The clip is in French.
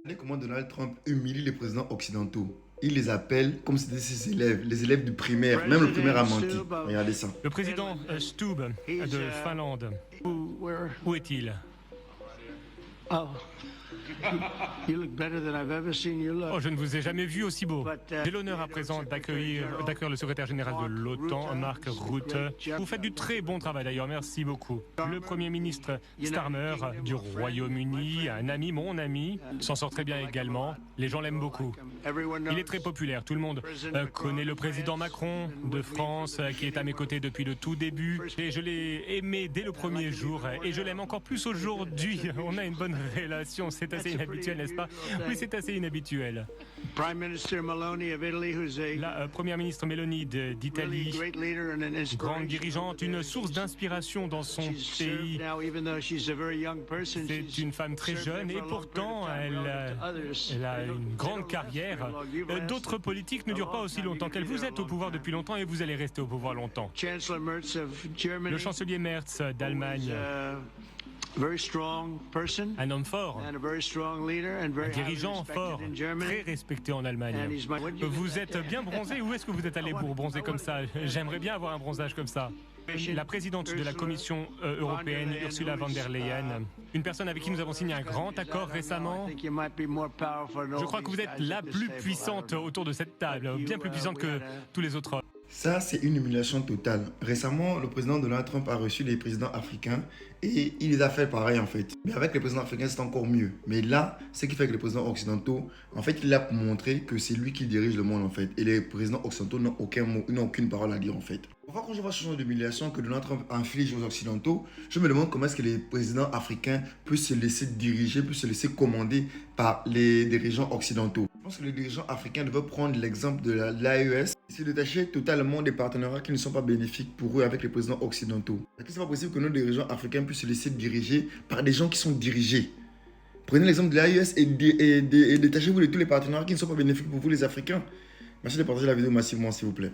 Regardez comment Donald Trump humilie les présidents occidentaux. Il les appelle comme si c'était ses élèves, les élèves du primaire. Même le primaire a menti. Regardez ça. Le président Stubb de Finlande, où est-il? Oh, you look better than I've ever seen you Oh, look. je ne vous ai jamais vu aussi beau. J'ai l'honneur à présent d'accueillir le secrétaire général de l'OTAN, Mark Rutte. Vous faites du très bon travail d'ailleurs, merci beaucoup. Le Premier ministre Starmer du Royaume-Uni, un ami, mon ami, s'en sort très bien également. Les gens l'aiment beaucoup. Il est très populaire, tout le monde connaît le président Macron de France qui est à mes côtés depuis le tout début. Et je l'ai aimé dès le premier jour et je l'aime encore plus aujourd'hui. On a une bonne relation, c'est assez inhabituel, n'est-ce pas? Oui, c'est assez inhabituel. La première ministre Meloni d'Italie, grande dirigeante, une source d'inspiration dans son pays. C'est une femme très jeune et pourtant elle a une grande carrière. D'autres politiques ne durent pas aussi longtemps qu'elle. Vous êtes au pouvoir depuis longtemps et vous allez rester au pouvoir longtemps. Le chancelier Merz d'Allemagne, un homme fort, un dirigeant fort, très respecté en Allemagne. Vous êtes bien bronzé. Où est-ce que vous êtes allé pour bronzer comme ça? J'aimerais bien avoir un bronzage comme ça. La présidente de la Commission européenne, Ursula von der Leyen, une personne avec qui nous avons signé un grand accord récemment. Je crois que vous êtes la plus puissante autour de cette table, bien plus puissante que tous les autres. Ça, c'est une humiliation totale. Récemment, le président Donald Trump a reçu les présidents africains et il les a fait pareil en fait. Mais avec les présidents africains, c'est encore mieux. Mais là, ce qui fait que les présidents occidentaux, en fait, il a montré que c'est lui qui dirige le monde en fait. Et les présidents occidentaux n'ont aucun mot, ils n'ont aucune parole à dire en fait. Parfois, quand je vois ce genre d'humiliation que Donald Trump inflige aux occidentaux, je me demande comment est-ce que les présidents africains peuvent se laisser diriger, peuvent se laisser commander par les dirigeants occidentaux. Je pense que les dirigeants africains devraient prendre l'exemple de l'AES et se détacher totalement des partenariats qui ne sont pas bénéfiques pour eux avec les présidents occidentaux. Est-ce que c'est pas possible que nos dirigeants africains puissent se laisser diriger par des gens qui sont dirigés? Prenez l'exemple de l'AES et détachez-vous de tous les partenariats qui ne sont pas bénéfiques pour vous les Africains. Merci de partager la vidéo massivement s'il vous plaît.